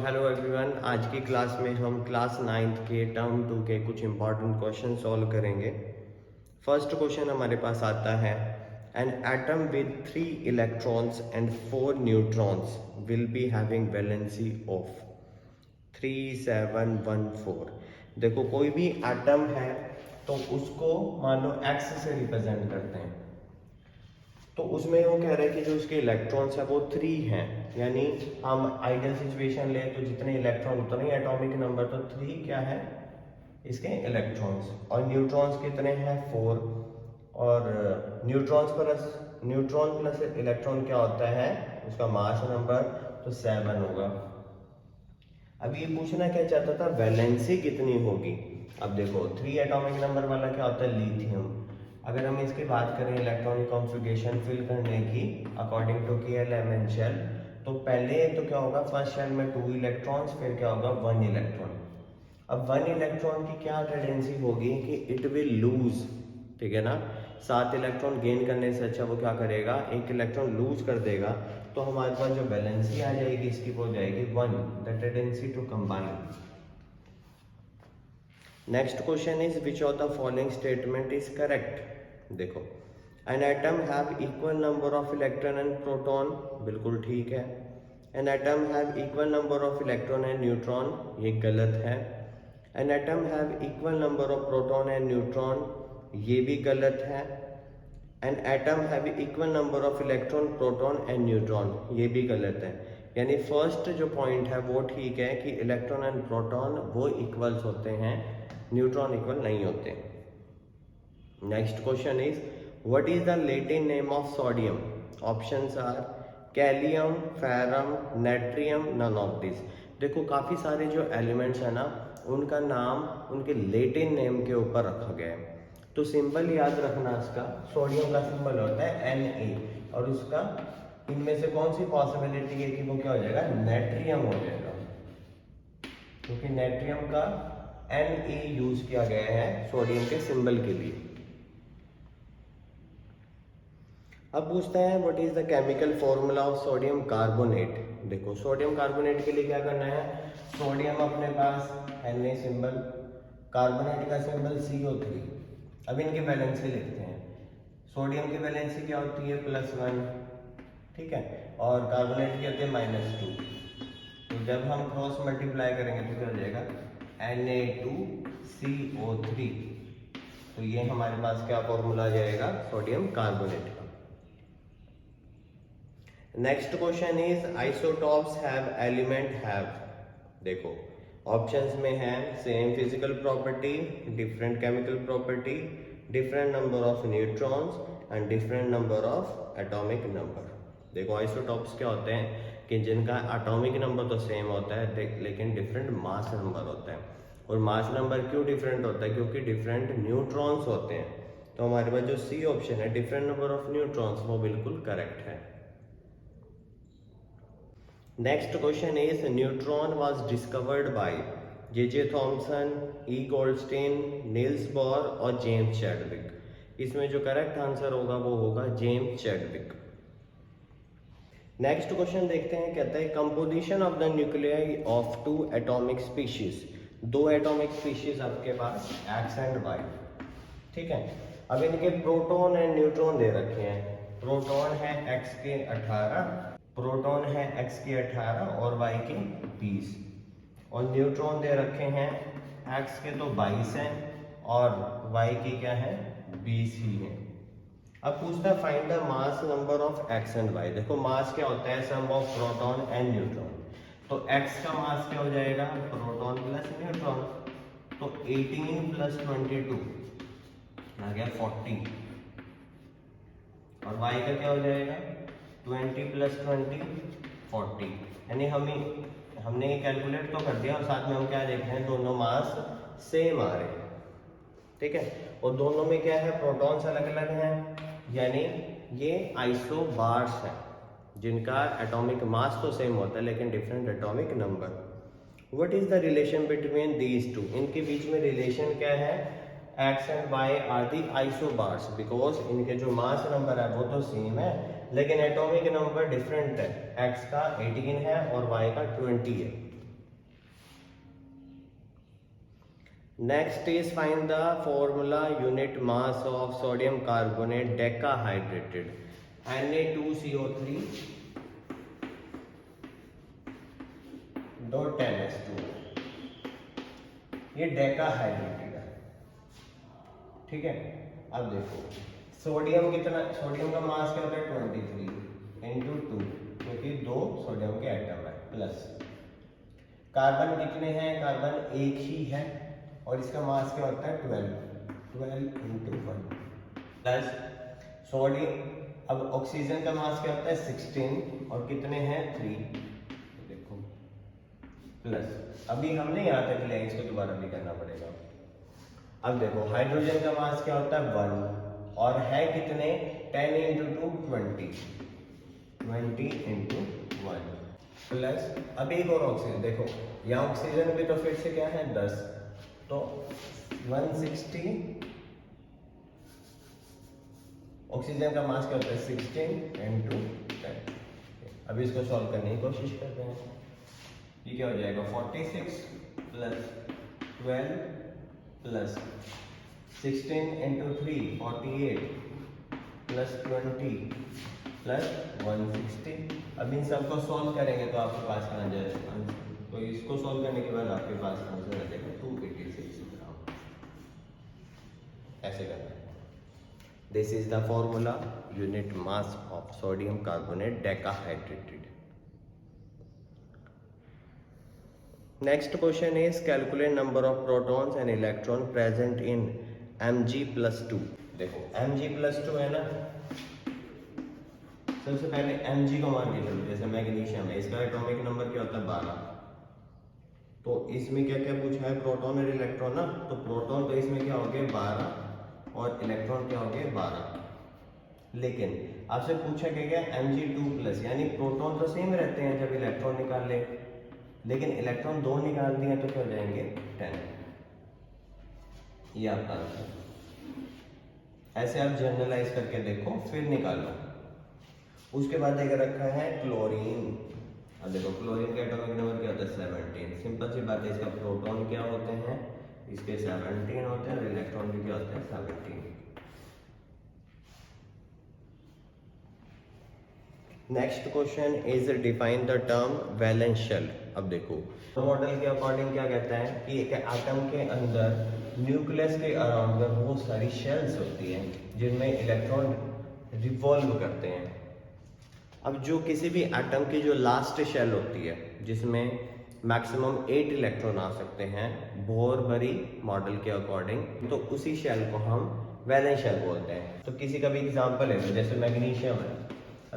Hello everyone, आज की class में हम क्लास 9th के टर्म 2 के कुछ इंपॉर्टेंट क्वेश्चन सॉल्व करेंगे। फर्स्ट क्वेश्चन हमारे पास आता है, an atom with 3 electrons and 4 neutrons will be having valency of 3 7 1 4। देखो, कोई भी एटम है तो उसको मान लो एक्स से रिप्रेजेंट करते हैं, तो उसमें वो कह रहे हैं कि जो उसके इलेक्ट्रॉन्स है वो 3 हैं, यानी हम आइडियल सिचुएशन लें तो जितने इलेक्ट्रॉन उतने ही एटॉमिक नंबर, तो 3 क्या है इसके इलेक्ट्रॉन्स, और न्यूट्रॉन्स कितने हैं 4, और न्यूट्रॉन प्लस इलेक्ट्रॉन क्या होता है उसका मास नंबर, तो 7 होगा। अब ये पूछना क्या चाहता था, वैलेंसी कितनी होगी। अब देखो 3 एटॉमिक नंबर वाला क्या होता है लिथियम। अगर हम इसकी बात करें इलेक्ट्रॉनिक कॉन्फ़िगरेशन फिल करने की अकॉर्डिंग टू KLMN शेल, तो पहले तो क्या होगा, फर्स्ट शेल में 2 इलेक्ट्रॉन्स, फिर क्या होगा 1 इलेक्ट्रॉन। अब 1 इलेक्ट्रॉन की क्या टेंडेंसी होगी कि इट विल लूज, ठीक है ना। 7 इलेक्ट्रॉन गेन करने से अच्छा वो क्या करेगा, 1 इलेक्ट्रॉन लूज कर देगा, तो हमारे पास जो वैलेंसी आ जाएगी इसकी वो हो जाएगी 1, the tendency to combine. Next question is which of the following statement is correct. देखो, an atom have equal number of electron and proton, बिल्कुल ठीक है। An atom have equal number of electron and neutron, ये गलत है। An atom have equal number of proton and neutron, ये भी गलत है। An atom have equal number of electron proton and neutron, ये भी गलत है। यानी फर्स्ट जो पॉइंट है वो ठीक है कि इलेक्ट्रॉन एंड प्रोटॉन वो इक्वल्स होते हैं, न्यूट्रॉन इक्वल नहीं होते। Next question is what is the Latin name of sodium. Options are kalium, ferrum, natrium, none of this. देखो, काफ़ी सारे जो एलिमेंट्स हैं ना उनका नाम उनके लैटिन नेम के ऊपर रखा गया है। तो सिंबल याद रखना, इसका सोडियम का सिंबल होता है Na, और उसका इनमें से कौन सी पॉसिबिलिटी है कि वो क्या हो जाएगा, नेट्रियम हो जाएगा, क्योंकि नेट्रियम का Na यूज किया गया है सोडियम के सिंबल के लिए। अब पूछते हैं what is the chemical formula of sodium carbonate. देखो, सोडियम कार्बोनेट के लिए क्या करना है, सोडियम अपने पास Na सिंबल, कार्बोनेट का सिंबल CO3। अब इनकी वैलेंसी लिखते हैं। सोडियम की वैलेंसी क्या होती है +1, ठीक है, और कार्बोनेट की होती है -2। तो जब हम क्रॉस मल्टीप्लाई करेंगे तो क्या हो जाएगा, Na2CO3। तो ये हमारे पास क्या फॉर्मूला आ जाएगा सोडियम कार्बोनेट का। Next question is isotopes have element have. देखो, ऑप्शंस में है same physical property, different chemical property, different number of neutrons and different number of atomic number. देखो, आइसोटॉप्स क्या होते हैं कि जिनका एटॉमिक नंबर तो सेम होता है लेकिन डिफरेंट मास नंबर होता है। और मास नंबर क्यों डिफरेंट होता है, क्योंकि डिफरेंट न्यूट्रॉन्स होते हैं। तो हमारे पास जो सी ऑप्शन है डिफरेंट नंबर ऑफ न्यूट्रॉन्स, वो बिल्कुल करेक्ट है। Next question is neutron was discovered by J.J. Thomson, E. Goldstein, Niels Bohr और जेम्स चैडविक। इसमें जो करेक्ट आंसर होगा वो होगा जेम्स चैडविक। नेक्स्ट क्वेश्चन देखते हैं, कहता है composition of the nuclei of 2 atomic species. 2 atomic species आपके पास X एंड Y, ठीक है। अब इनके प्रोटॉन एंड न्यूट्रॉन दे रखे हैं। प्रोटॉन है X के 18, प्रोटॉन है X के 18 और Y के 20, और न्यूट्रॉन दे रखे हैं X के तो 22 हैं और Y के क्या है 20 ही हैं। अब पूछता है find the mass number of X and Y। देखो, मास क्या होता है, सम ऑफ प्रोटॉन एंड न्यूट्रॉन। तो X का मास क्या हो जाएगा, प्रोटॉन प्लस न्यूट्रॉन, तो 18 + 22 आ गया 40, और Y का क्या हो जाएगा 20 + 20 40। यानी हमने ये कैलकुलेट तो कर दिया, और साथ में हम क्या देख रहे हैं, दोनों मास सेम आ रहे हैं, ठीक है। और दोनों में क्या है, प्रोटॉन्स अलग अलग हैं, यानी ये आइसोबार्स हैं जिनका एटॉमिक मास तो सेम होता है लेकिन different atomic number. What is the relation between these two. इनके बीच में रिलेशन क्या है, X and Y are the isobars, because इनके जो मास नंबर है वो तो सेम है लेकिन एटॉमिक नंबर डिफरेंट है। X का 18 है और Y का 20 है। Next is find the formula unit mass of sodium carbonate decahydrated Na2CO3 dot 10H2। ये डेकाहाइड्रेटेड है, ठीक है। अब देखो सोडियम कितना, सोडियम का मास क्या होता है 23 × 2, क्योंकि 2 सोडियम के एटम है, प्लस कार्बन कितने हैं, कार्बन एक ही है और इसका मास क्या होता है 12 × 1 प्लस सोडियम। अब ऑक्सीजन का मास क्या होता है 16 और कितने हैं 3, देखो प्लस। अभी हमने यहाँ तक लिया, इसको दोबारा भी करना पड़ेगा। अब देखो हाइड्रोजन का मास क्या होता है 1 और है कितने 10 × 2 20 × 1 प्लस। अब एक और ऑक्सीजन देखो, यहाँ ऑक्सीजन भी तो फिर से क्या है 10, तो 160। ऑक्सीजन का मास क्या होता है 16 × 10। अभी इसको सॉल्व करने की कोशिश करते हैं। ये क्या हो जाएगा 46 प्लस 12 प्लस 16 × 3 48 प्लस 20 प्लस 160। अब इन सबको सॉल्व करेंगे तो आपके पास आ जाएगा आंसर। तो इसको सॉल्व करने के बाद आपके पास आंसर आ जाएगा 286 ग्राम। ऐसे करना है। This is the formula unit mass of sodium carbonate decahydrated. Next question is calculate number of protons and electron present in Mg+2। देखो Mg+2 है ना, सबसे पहले Mg को मान के चलो। जैसे मैग्नीशियम है, इसका एटॉमिक नंबर क्या होता है 12। तो इसमें क्या क्या पूछा है, प्रोटॉन और इलेक्ट्रॉन ना, तो प्रोटॉन तो इसमें क्या हो गए 12 और इलेक्ट्रॉन क्या हो गए 12। लेकिन आपसे पूछा गया Mg2+, यानी प्रोटॉन तो सेम रहते हैं जब इलेक्ट्रॉन निकाल ले, लेकिन इलेक्ट्रॉन 2 निकाल दिए तो क्या हो जाएंगे 10। ये आपका आंसर। ऐसे आप जनरलाइज करके देखो फिर निकालो। उसके बाद एक रखा है क्लोरीन। अब देखो क्लोरीन का एटॉमिक नंबर क्या होता है 17। सिंपल सी बात है, इसका प्रोटॉन क्या होते हैं, इसके 17 होते हैं और इलेक्ट्रॉन भी क्या होते हैं 17। Next question is define the term valence shell. अब देखो मॉडल के अकॉर्डिंग क्या कहता है कि एक एटम के अंदर न्यूक्लियस के अराउंड में बहुत सारी शेल्स होती हैं जिनमें इलेक्ट्रॉन रिवॉल्व करते हैं। अब जो किसी भी एटम की जो लास्ट शेल होती है जिसमें मैक्सिमम 8 इलेक्ट्रॉन आ सकते हैं बोर-बरी मॉडल के अकॉर्डिंग, तो उसी शेल को हम वैलेंस शेल बोलते हैं। तो किसी का भी एग्जांपल है, जैसे मैग्नीशियम है,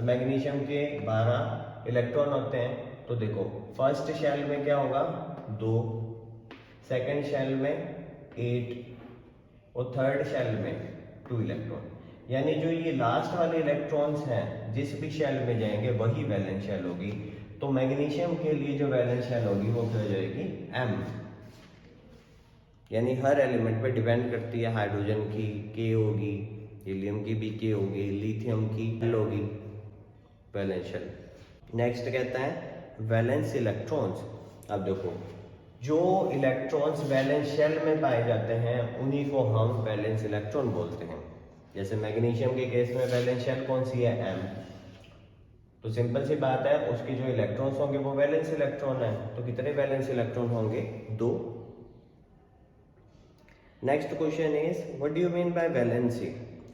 मैग्नीशियम के 12 इलेक्ट्रॉन होते हैं। तो देखो फर्स्ट शेल में क्या होगा 2, सेकंड शेल में 8 और थर्ड शेल में 2 इलेक्ट्रॉन। यानी जो ये लास्ट वाले इलेक्ट्रॉन्स हैं जिस भी शेल में जाएंगे वही वैलेंस शेल होगी। तो मैग्नीशियम के लिए जो वैलेंस शेल होगी वो क्या हो जाएगी M। यानी हर एलिमेंट पे डिपेंड करती है। हाइड्रोजन की K होगी, हीलियम की भी K होगी, लिथियम की L होगी वैलेंस शेल। नेक्स्ट कहता है वैलेंस इलेक्ट्रॉन्स। अब देखो जो इलेक्ट्रॉन्स वैलेंस शेल में पाए जाते हैं उन्हीं को हम वैलेंस इलेक्ट्रॉन बोलते हैं। जैसे मैग्नीशियम के केस में वैलेंस शेल कौन सी है M। तो सिंपल सी बात है, उसके जो इलेक्ट्रॉन्स होंगे वो वैलेंस इलेक्ट्रॉन है। तो कितने वैलेंस इलेक्ट्रॉन होंगे 2। Next question is what do you mean by valency.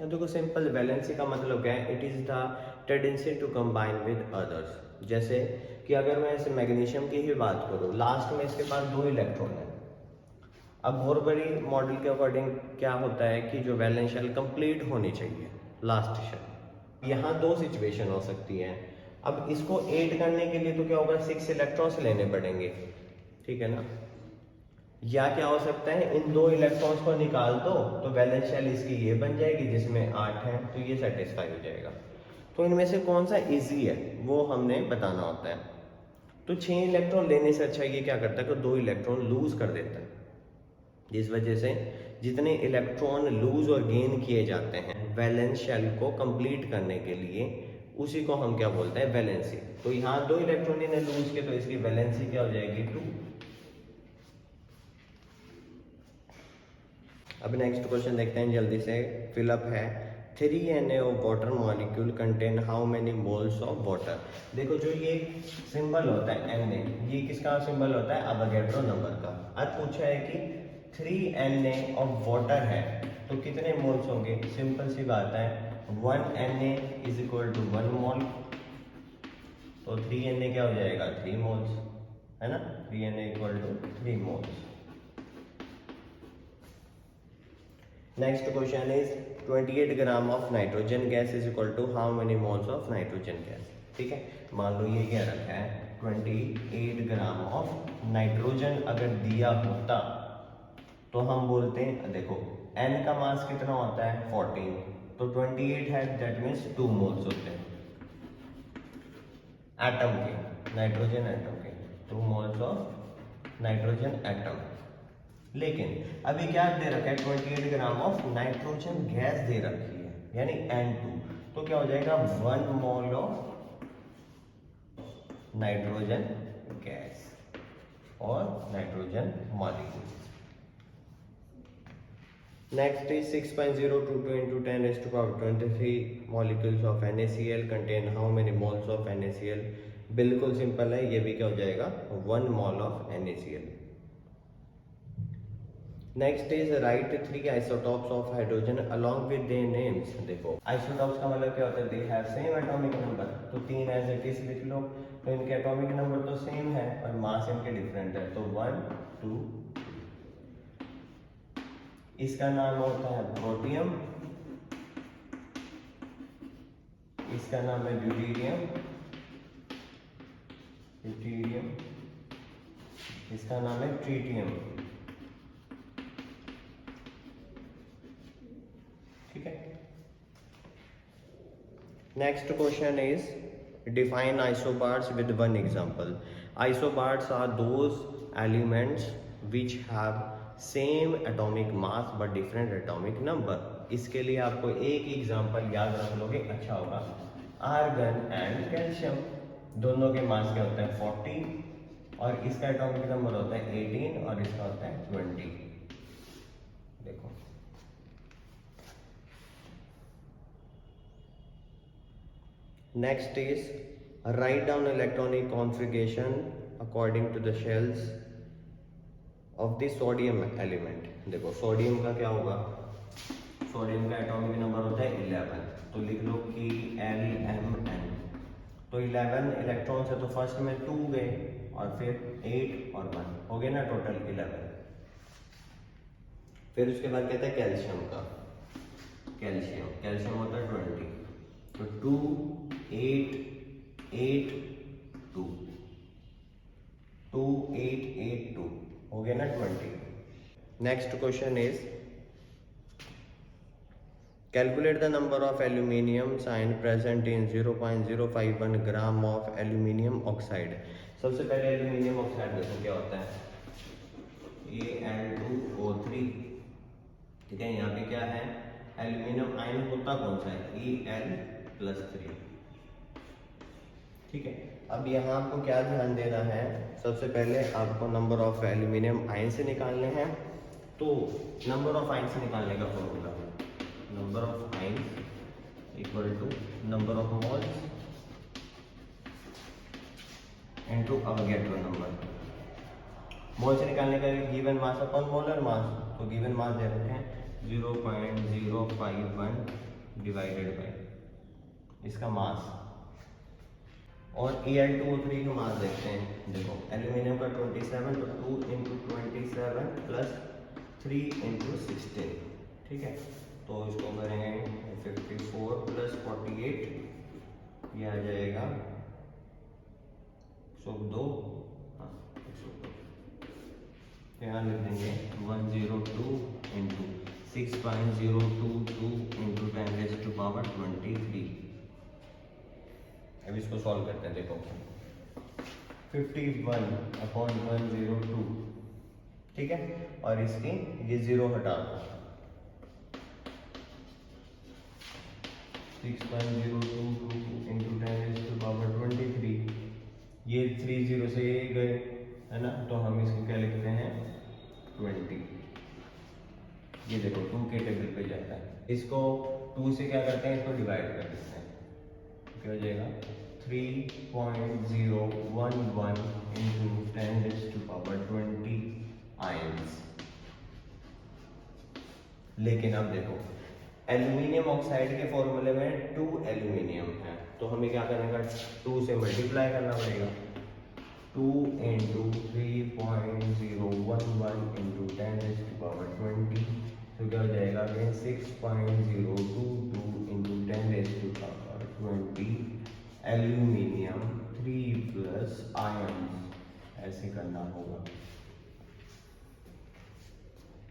देखो सिंपल वैलेंसी का मतलब क्या है, it is the tendency to combine with others. जैसे कि अगर मैं इस मैग्नीशियम की ही बात करूं, लास्ट में इसके पास 2 इलेक्ट्रॉन है। अब बोर-बरी मॉडल के अकॉर्डिंग क्या होता है कि जो वैलेंस शेल कंप्लीट होनी चाहिए लास्ट शेल। यहाँ 2 सिचुएशन हो सकती है। अब इसको ऐड करने के लिए तो क्या होगा 6 इलेक्ट्रॉन्स लेने पड़ेंगे, ठीक है ना। या क्या हो सकता है इन 2 इलेक्ट्रॉन्स को निकाल दो तो वैलेंस शेल इसकी ये बन जाएगी जिसमें 8 है, तो ये सेटिस्फाई हो जाएगा। तो इनमें से कौन सा इजी है वो हमने बताना होता है। तो 6 इलेक्ट्रॉन लेने से अच्छा ये क्या करता है कि 2 इलेक्ट्रॉन लूज कर देता है, जिस वजह से जितने इलेक्ट्रॉन लूज और गेन किए जाते हैं वैलेंस शेल को कंप्लीट करने के लिए, उसी को हम क्या बोलते हैं वैलेंसी। तो यहाँ 2 इलेक्ट्रॉन इन्हें लूज किए तो इसकी वैलेंसी क्या हो जाएगी 2। अब नेक्स्ट क्वेश्चन देखते हैं जल्दी से, फिलअप है 3Na of water molecule contain how many moles of water। देखो जो ये सिंबल होता है Na, ये किसका सिंबल होता है, अवोगाड्रो नंबर का। अब पूछा है कि 3Na of water है तो कितने मोल्स होंगे, सिंपल सी बात है 1Na इज इक्वल टू 1 मोल, तो 3Na क्या हो जाएगा 3 मोल्स, है ना, 3Na equal to 3 moles. Next question is 28 gram of nitrogen gas is equal to how many moles of nitrogen gas. ठीक है, मान लो ये क्या रखा है 28 ग्राम ऑफ नाइट्रोजन अगर दिया होता तो हम बोलते हैं, देखो n का मास कितना होता है 14, तो 28 है दैट मीन्स 2 मोल्स होते हैं एटम के, नाइट्रोजन एटम के, 2 मोल्स ऑफ नाइट्रोजन एटम। लेकिन अभी क्या दे रखा है 28 ग्राम ऑफ नाइट्रोजन गैस दे रखी है यानी N2, तो क्या हो जाएगा 1 मोल ऑफ नाइट्रोजन गैस और nitrogen molecule. Next is 6.022 into 10 raised to power 23 molecules of NaCl contain how many moles of NaCl। बिल्कुल सिंपल है, ये भी क्या हो जाएगा 1 mole of NaCl। Next is right 3 isotopes of hydrogen along with their names. देखो isotopes का मतलब क्या होता है, they have same atomic number, तो 3 एज इट इज लिख लो, तो इनके एटॉमिक नंबर तो सेम है और मास इनके डिफरेंट है, तो 1 2। इसका नाम होता है प्रोटियम, इसका नाम है ड्यूटेरियम, ड्यूटेरियम, इसका नाम है ट्रिटियम। ठीक है, next question is define isobars with one example. Isobars are those elements which have same atomic mass but different atomic number. इसके लिए आपको एक एग्जांपल याद रख लोगे अच्छा होगा, आर्गन एंड कैल्शियम, दोनों के मास क्या होता है 40 और इसका एटॉमिक नंबर होता है 18 और इसका होता है 20। देखो next is write down electronic configuration according to the shells of the sodium element. देखो सोडियम का क्या होगा, सोडियम का एटॉमिक नंबर होता है 11, तो लिख लो KLMN, तो 11 इलेक्ट्रॉन्स है तो फर्स्ट में 2 गए और फिर 8 और 1 हो गए ना, टोटल 11। फिर उसके बाद कहता है कैल्शियम का, कैल्शियम होता है 20, तो 2 8 8 2 2 8 8 2 हो गया ना 20। Next question is calculate the number of aluminium sign present in 0.051 gram of aluminium oxide. सबसे पहले एल्यूमिनियम ऑक्साइड देखो क्या होता है, Al2O3। ठीक है, यहाँ पे क्या है एल्यूमिनियम आयन होता कौन सा है Al+3। ठीक है, अब यहाँ आपको क्या ध्यान देना है, सबसे पहले आपको नंबर ऑफ एल्यूमिनियम आयन से निकालने हैं, तो नंबर ऑफ आयन से निकालने का formula number of ion equal to number of moles into Avogadro number. Mole से निकालने का गिवन मास अपन मोलर मास, तो गिवन मास दे रखे हैं 0.051 डिवाइडेड बाय इसका मास, और Al2O3 का मास देखते हैं। देखो एल्यूमिनियम का 27, तो 2 इंटू 27 प्लस 3 इंटू 16। ठीक है, तो इसको करेंगे 54 प्लस 48, ये आ जाएगा 102, हाँ 102, यहाँ लिख देंगे 102 इंटू 6.022 इंटू 10⁻23। अब इसको सॉल्व करते हैं, देखो 51/102। ठीक है, और इसकी ये 0 हटा दो, 6.022 इंटू 10⁻23, ये 3 0 से ये गए है ना, तो हम इसको क्या लिखते हैं 20। ये देखो 2 के टेबल पे जाता है, इसको 2 से क्या करते हैं, इसको डिवाइड कर देते हैं, क्या हो जाएगा 3.011 इंटू 10⁻20 आयंस। लेकिन अब देखो एल्यूमिनियम ऑक्साइड के फॉर्मूले में 2 एल्यूमिनियम है, तो हमें क्या करना है, 2 से मल्टीप्लाई करना पड़ेगा। 2 इंटू 3.011 इंटू 10⁻20, तो क्या हो जाएगा again 6.022 into 10⁻20 aluminium 3 plus ion, ऐसे करना होगा।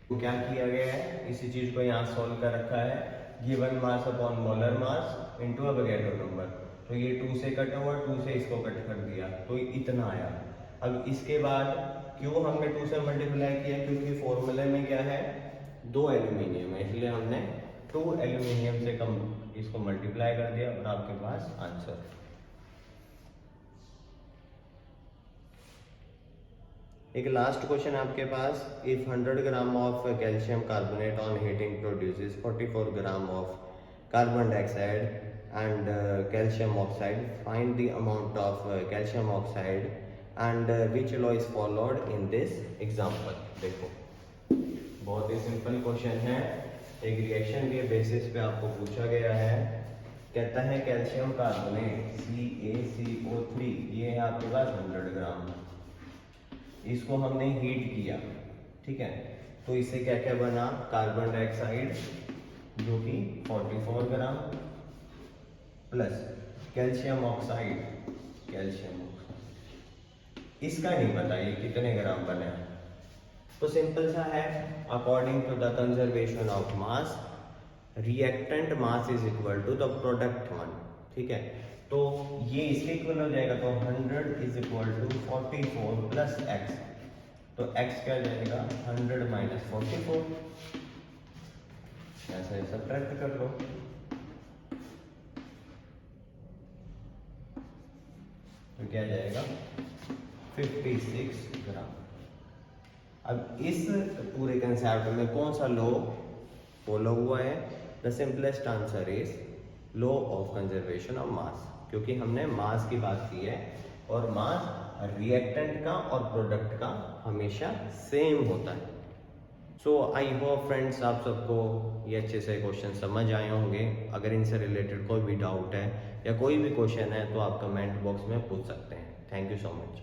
तो क्या किया गया है, इसी चीज को यहाँ सॉल्व कर रखा है, given mass upon molar mass into Avogadro number. तो ये 2 से कट हुआ, 2 से इसको कट कर दिया, तो इतना आया। अब इसके बाद क्यों हमने 2 से मल्टीप्लाई किया, क्योंकि फॉर्मूले में क्या है 2 एल्यूमिनियम है, इसलिए हमने 2 एल्यूमिनियम से कम इसको मल्टीप्लाई कर दिया और आपके पास आंसर। एक लास्ट क्वेश्चन आपके पास, if 100 gram of calcium carbonate on heating produces 44 gram of carbon dioxide and calcium oxide, find the amount of calcium oxide and which law is followed in this example. देखो बहुत ही simple question है, एक reaction के basis पे आपको पूछा गया है। कहता है कैल्शियम कार्बोनेट CaCO3, ये है आपके पास 100 ग्राम, इसको हमने हीट किया, ठीक है, तो इससे क्या क्या बना, कार्बन डाइऑक्साइड जो कि 44 ग्राम प्लस कैल्शियम ऑक्साइड, इसका नहीं पता ये कितने ग्राम बने। तो सिंपल सा है, according to the conservation of mass reactant mass is equal to the product 1, ठीक है, तो ये इसके इक्वल हो जाएगा, तो 100 is equal to 44 plus x, तो x क्या जाएगा 100 माइनस 44, ऐसे सब्ट्रैक्ट कर लो, तो क्या जाएगा 56 ग्राम। अब इस पूरे कंसेप्ट में कौन सा लॉ फॉलो हुआ है, the simplest answer is law of conservation of मास, क्योंकि हमने मास की बात की है और मास रिएक्टेंट का और प्रोडक्ट का हमेशा सेम होता है। सो आई होप फ्रेंड्स आप सबको ये अच्छे से क्वेश्चन समझ आए होंगे। अगर इनसे रिलेटेड कोई भी डाउट है या कोई भी क्वेश्चन है तो आप कमेंट बॉक्स में पूछ सकते हैं। Thank you so much.